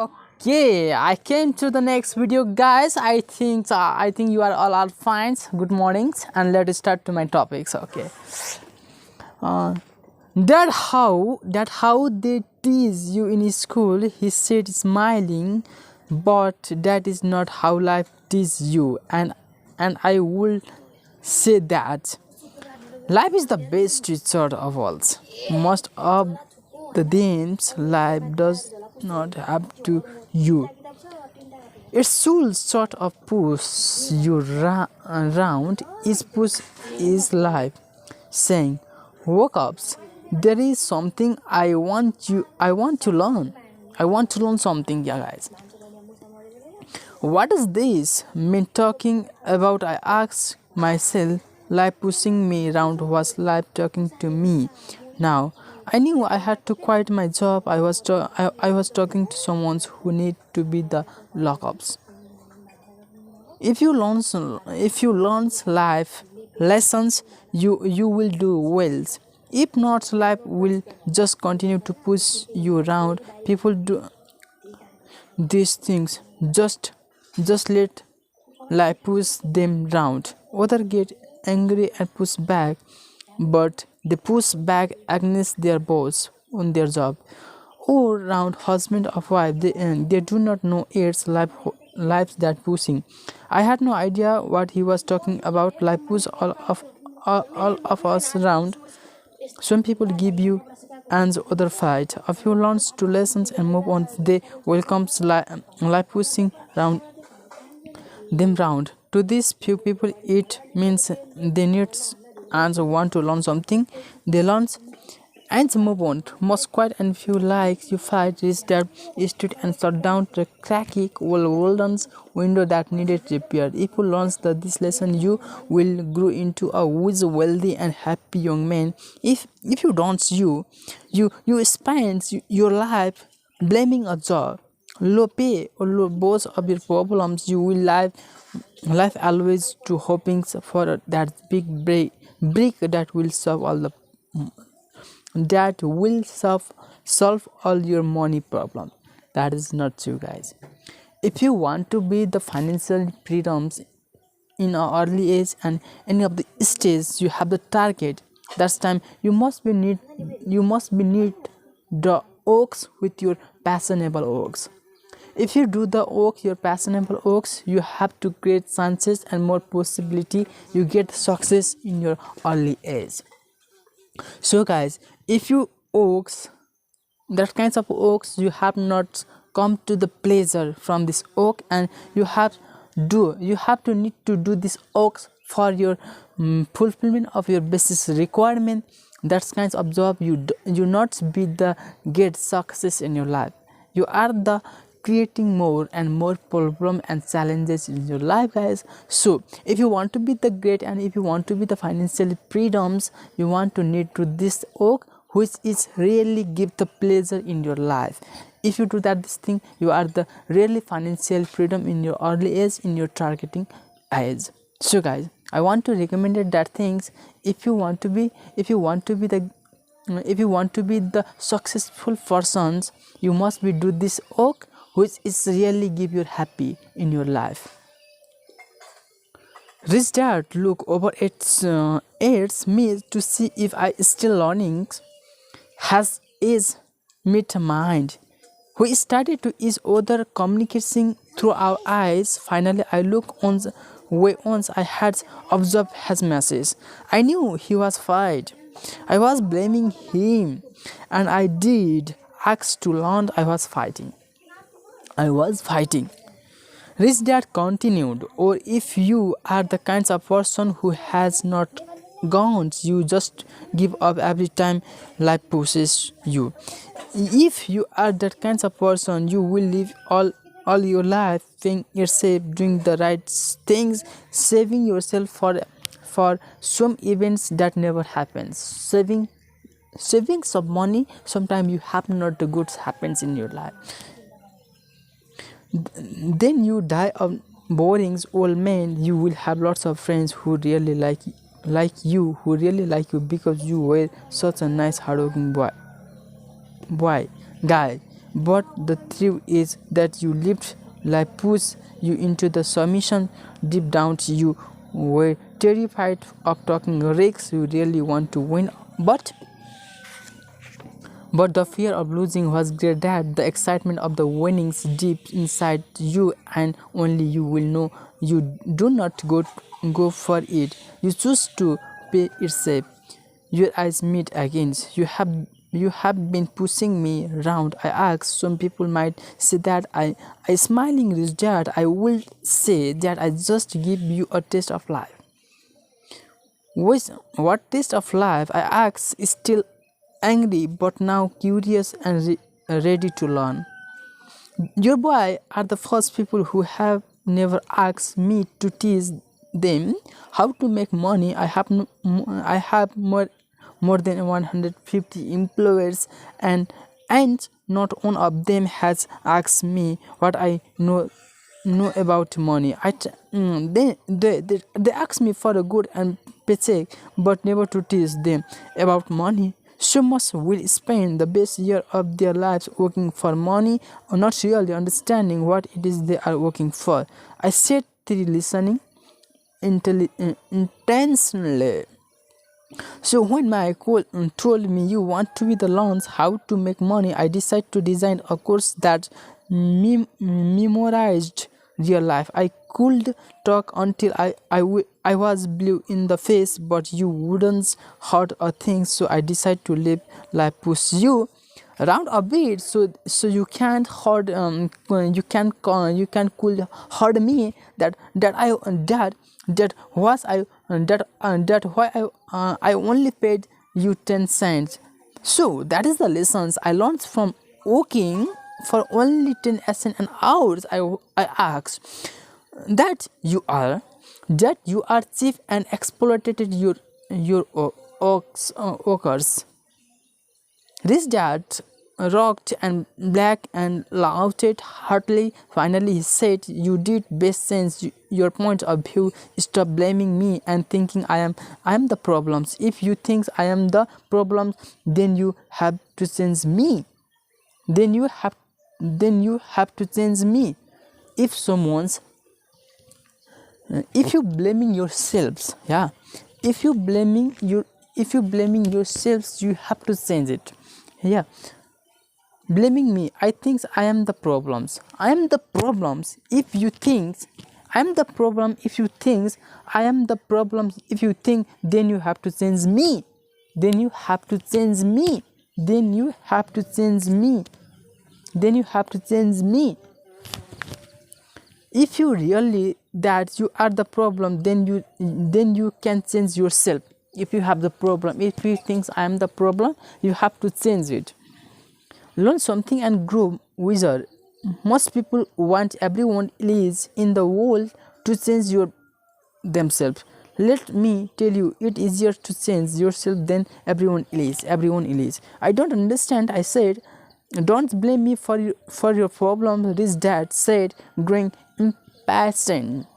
Okay, I came to the next video, guys. I think you are all are fine. Good mornings, and let's start to my topics. Okay, uh, that how they tease you in school. He said, smiling, but that is not how life teases you. And I will say that life is the best teacher of all. Most of the times, life does not have to you. It should sort of push you around. Is push is life, saying, "Woke up. There is something I want to learn. I want to learn something, yeah, guys. What is this mean talking about? I asked myself. Life pushing me around was life talking to me. Now I knew I had to quit my job. I was talking to someone who need to be the lockups. If you learn life lessons, you will do well. If not, life will just continue to push you around. People do these things. Just let life push them round. Others get angry and push back, but they push back against their boss on their job. Or round husband or wife, they do not know it's life that pushing. I had no idea what he was talking about. Life push all of us around. Some people give you and the other fight. A few learns to lessons and move on. They welcomes life pushing round them round. To these few people, it means they need and want to learn something. They learn and move on. Most quiet and few like you fight is that stood and shut down the cracky Walden's window that needed repair. If you learn this lesson, you will grow into a wise, wealthy, and happy young man. If you don't, you spend your life blaming a job, low pay, or low boss of your problems. You will life always to hoping for that big brick that will solve all your money problem. That is not true, guys. If you want to be the financial freedoms in an early age and any of the stage, you have the target. That's time you must be need the oaks with your passionable oaks. If you do the oak, your passionable oaks, you have to create chances and more possibility. You get success in your early age. So, guys, if you oaks, that kinds of oaks, you have not come to the pleasure from this oak, and you have to need to do this oaks for your fulfillment of your basis requirement. That kinds of job you not be the get success in your life. You are the creating more and more problem and challenges in your life, guys. So if you want to be the great and if you want to be the financial freedoms, you want to need to this oak which is really give the pleasure in your life. If you do that this thing, you are the really financial freedom in your early age, in your targeting age. So, guys, I want to recommend that things. If you want to be the successful persons, you must be do this oak which is really give you happy in your life. Rich dad look over its me to see if I still learning. Has is meet mind. We started to each other communicating through our eyes. Finally, I look on the way once I had observed his message. I knew he was fired. I was blaming him, and I did ask to learn. I was fighting. Rich Dad continued, or if you are the kinds of person who has not gone, you just give up every time life pushes you. If you are that kinds of person, you will live all your life being yourself, doing the right things, saving yourself for some events that never happens. Saving some money, sometimes you have not the goods happens in your life. Then you die of boring old man. You will have lots of friends who really like you, because you were such a nice hardworking guy. But the truth is that you lived life pushed you into the submission. Deep down you were terrified of taking risks you really want to win, but the fear of losing was greater than the excitement of the winnings deep inside you, and only you will know. You do not go for it. You choose to pay it safe. Your eyes meet again. You have been pushing me around. I ask. Some people might say that I smiling is that. I will say that I just give you a taste of life. What taste of life? I ask, still angry but now curious and ready to learn. Your boy are the first people who have never asked me to teach them how to make money. I have more than 150 employers, and not one of them has asked me what I know about money. They ask me for a good and paycheck, but never to teach them about money. So much will spend the best year of their lives working for money, or not really understanding what it is they are working for. I said through listening intentionally. So when my coach told me you want to be the learns how to make money, I decided to design a course that memorized real life. I could talk until I was blue in the face, but you wouldn't hurt a thing. So I decided to live life push you around a bit, so you can't hurt you can could hurt me. That was I that why I only paid you 10 cents. So that is the lessons I learned from working for only 10 cents an hour. I asked that you are cheap and exploited your workers. This dad rocked and black and laughed heartily. Finally, he said, "You did best sense your point of view. Stop blaming me and thinking I am the problems. If you think I am the problem, then you have to change me. Then you have to change me. If someone's if you blaming yourselves, yeah, if you blaming yourselves, you have to change it. Yeah, blaming me, I think I am the problems. I am the problems. If you think I am the problem, if you think I am the problem, if you think, then you have to change me. Then you have to change me. Then you have to change me. Then you have to change me. If you really that you are the problem, then you can change yourself. If you have the problem, if you think I am the problem, you have to change it. Learn something and grow wiser. Most people want everyone else in the world to change themselves. Let me tell you, it's easier to change yourself than everyone else. I don't understand, I said. Don't blame me for your problem, this dad said, growing impatient.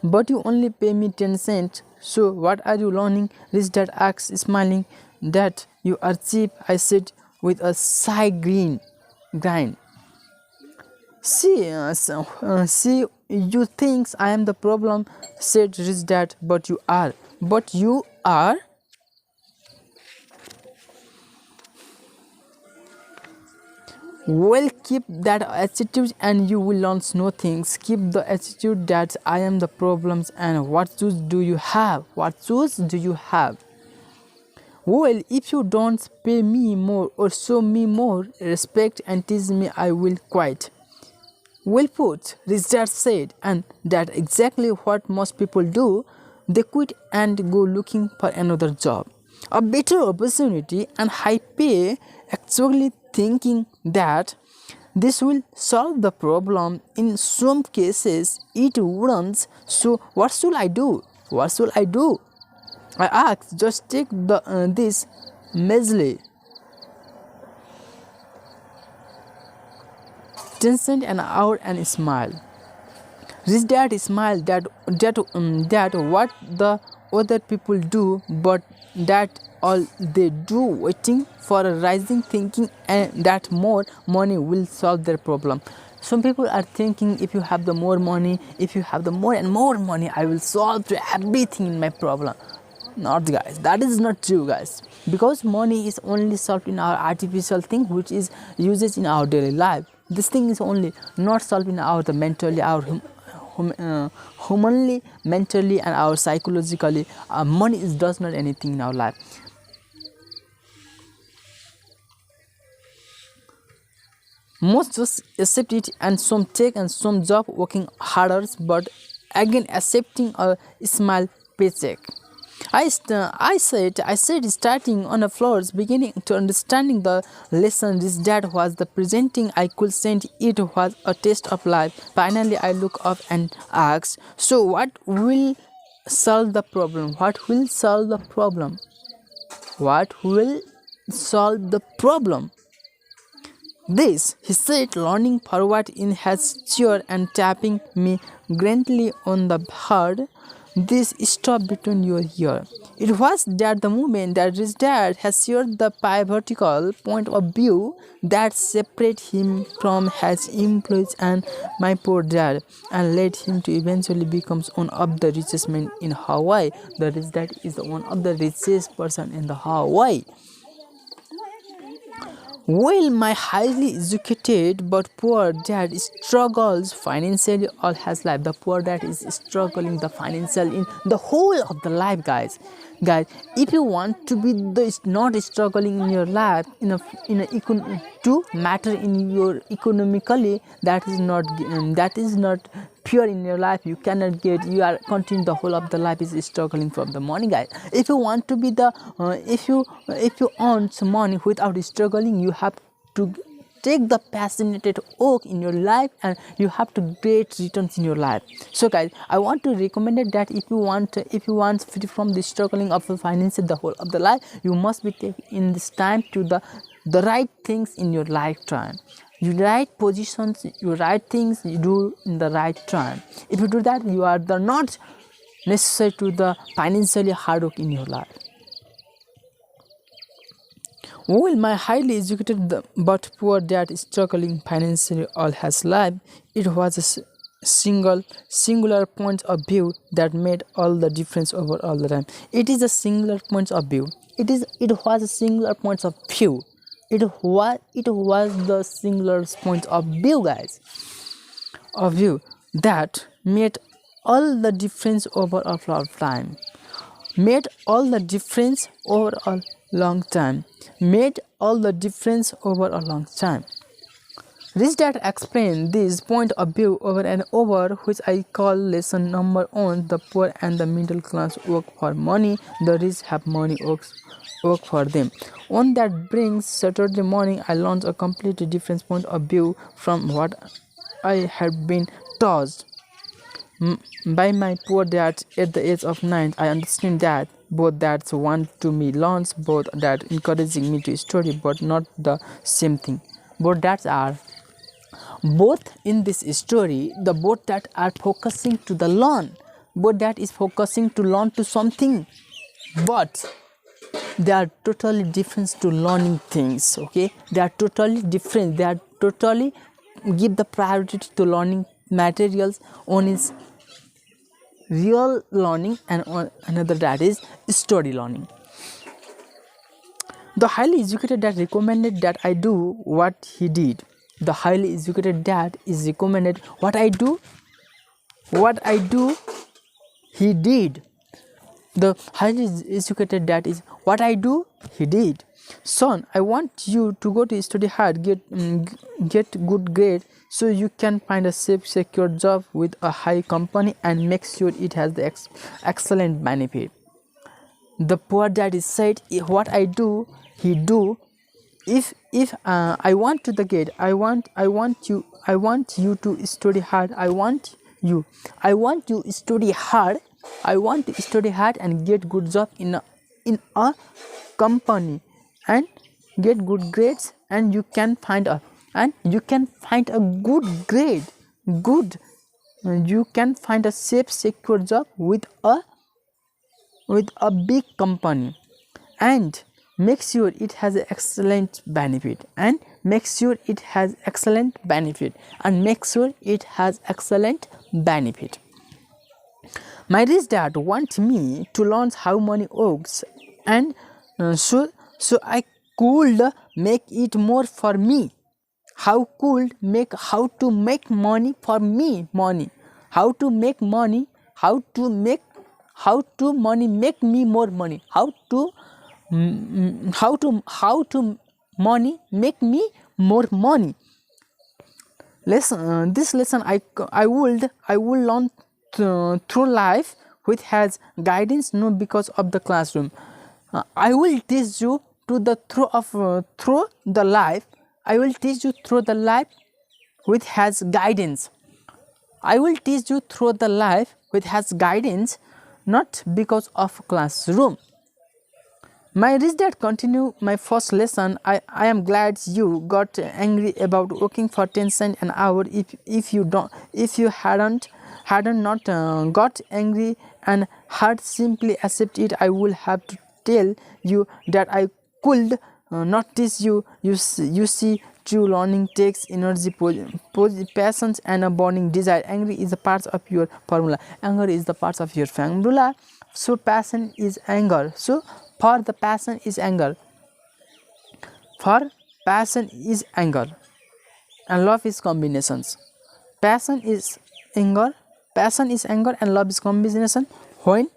But you only pay me 10 cents. So what are you learning? This dad asked, smiling. That you are cheap, I said with a sigh grind. See, you think I am the problem, said rich dad, but you are. Well, keep that attitude and you will learn no things. Keep the attitude that I am the problems. And what choice do you have? Well, if you don't pay me more or show me more respect and tease me, I will quit. Well put, Richard said, and that's exactly what most people do. They quit and go looking for another job, a better opportunity and high pay, actually thinking that this will solve the problem. In some cases, it wouldn't. So what should I do? I asked. Just take this measly 10 cents an hour and smile. Rich dad smiled that what the other people do, but that all they do, waiting for a rising, thinking and that more money will solve their problem. Some people are thinking, if you have the more money, if you have the more and more money, I will solve everything in my problem. Not, guys, that is not true, guys, because money is only solved in our artificial thing which is uses in our daily life. This thing is only not solved in our the mentally, our humanly, mentally and our psychologically. Money is does not anything in our life. Most just accept it, and some take and some job working harder, but again accepting a small paycheck. I said starting on the floors, beginning to understanding the lesson this dad was the presenting I could send it was a test of life. Finally I look up and ask, so what will solve the problem? What will solve the problem? What will solve the problem? This, he said, leaning forward in his chair and tapping me gently on the head. This stop between your ear. It was that the moment that his dad has shared the vertical point of view that separate him from his employees and my poor dad and led him to eventually become one of the richest men in Hawaii. The rich dad is one of the richest person in the Hawaii. While my highly educated but poor dad struggles financially all his life, the poor dad is struggling the financial in the whole of the life, guys. If you want to be not struggling in your life to matter in your economically, that is not pure in your life. You cannot get, you are continuing the whole of the life is struggling from the money, guys. If you want to be the if you earn some money without struggling, you have to take the passionate work in your life and you have to get returns in your life. So guys, I want to recommend it that if you want free from the struggling of the finances the whole of the life, you must be taking this time to the right things in your lifetime. You right positions, you right things you do in the right time. If you do that, you are not necessary to the financially hard work in your life. While my highly educated but poor dad is struggling financially all his life, it was a singular point of view that made all the difference over all the time. It is a singular point of view. It was a singular point of view. It was the singular point of view, guys, of view that made all the difference over a long time. Made all the difference over a long time. Made all the difference over a long time. Rich Dad explained this point of view over and over, which I call lesson number 1. The poor and the middle class work for money. The rich have money work for them. On that brings Saturday morning, I learned a completely different point of view from what I had been taught by my poor dad at the age of 9. I understand that both dads want to me learns, both that encouraging me to study, but not the same thing. Both dads are both in this story. The both that are focusing to the learn. Both that is focusing to learn to something, but they are totally different to learning things. Okay, they are totally different. They are totally give the priority to learning materials. One is real learning and another that is story learning. The highly educated dad recommended that I do what he did. The highly educated dad is recommended what I do, he did. The highly educated dad is what I do, he did. Son, I want you to go to study hard, get good grade, so you can find a safe, secure job with a high company and make sure it has the excellent benefit. The poor dad is said, what I do, he do. If I want to the gate, I want you to study hard. I want you study hard. I want to study hard and get good job in a company and get good grades, and you can find a good grade, you can find a safe, secure job with a big company, and make sure it has excellent benefit, and make sure it has excellent benefit, and make sure it has excellent benefit. My rich dad want me to learn how money works, and so I could make it more for me. How to make money for me, money. How to make money, how to money make me more money. How to money make me more money. This lesson I will learn through life, which has guidance not because of the classroom. I will teach you to the through the life. I will teach you through the life which has guidance. I will teach you through the life which has guidance, not because of classroom. My rich dad continue my first lesson. I am glad you got angry about working for 10 cents an hour. If you hadn't not got angry and had simply accept it, I would have to tell you that I could not teach you. You see, true learning takes energy, patience, and a burning desire. Anger is a part of your formula. Anger is the part of your formula. So passion is anger. So for the passion is anger. For passion is anger, and love is combinations. Passion is anger. Passion is anger, and love is combination. When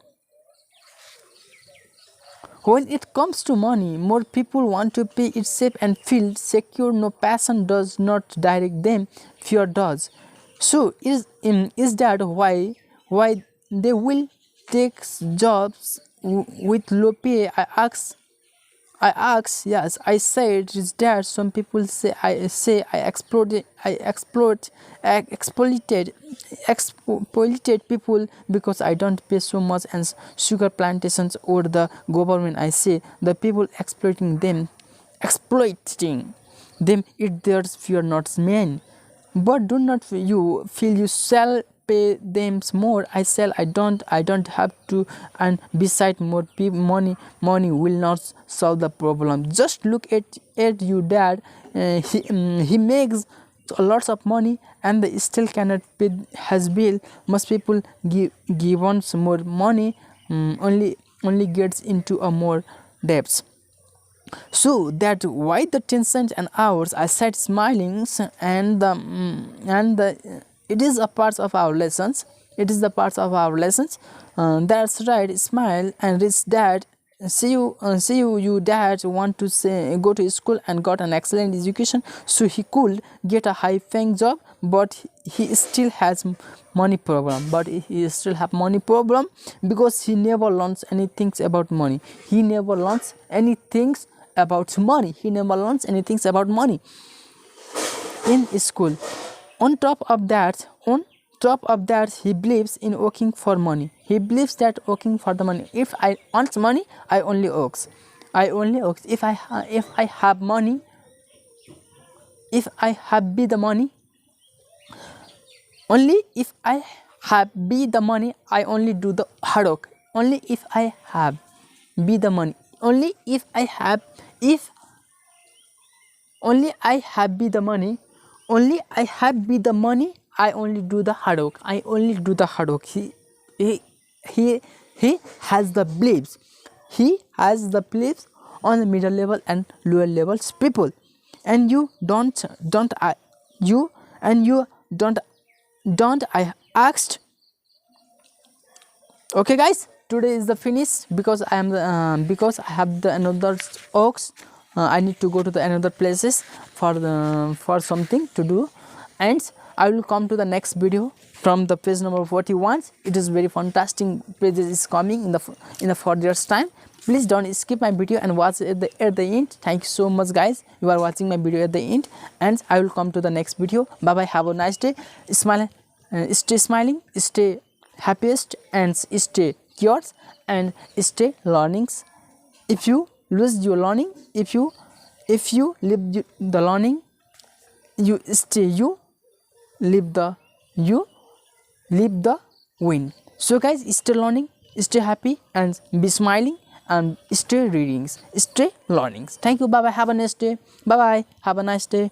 it comes to money, more people want to pay it safe and feel secure. No, passion does not direct them, fear does. So is that why they will take jobs with low pay? I ask, yes, I say it is there. Some people say I exploited people because I don't pay so much, and sugar plantations or the government. I say the people exploiting them, it theirs fear not men. But do not you feel you shall pay them more. I sell. I don't have to. And beside more money will not solve the problem. Just look at your dad. He makes lots of money and they still cannot pay his bill. Most people give on some more money, only gets into a more debts. So that why the 10 cents an hours I sat smiling, and it is a part of our lessons. It is the part of our lessons. That's right. Smile and rich dad. See you dad want to say go to school and got an excellent education, so he could get a high paying job, but he still has money problem. Because he never learns anything about money. He never learns anything about money in school. On top of that, he believes in working for money. He believes that working for the money. If I want money, I only work. If I have money, if I have be the money, only if I have be the money, I only do the hard work. Only if I have be the money. Only if I have be the money. Only I have be the money. I only do the hard work. He has the beliefs. He has the beliefs on the middle level and lower levels people. And you don't I asked. Okay guys, today is the finish because I am because I have the another oaks. I need to go to the another places for something to do, and I will come to the next video from the page number 41. It is very fantastic pages is coming in the further time. Please don't skip my video and watch at the end. Thank you so much guys, you are watching my video at the end, and I will come to the next video. Bye bye, have a nice day. Smile, stay smiling, stay happiest, and stay curious, and stay learnings. If you lose your learning, if you leave the learning, you leave the win. So guys, stay learning, stay happy, and be smiling, and stay readings, stay learnings. Thank you. Bye bye. Have a nice day. Bye bye. Have a nice day.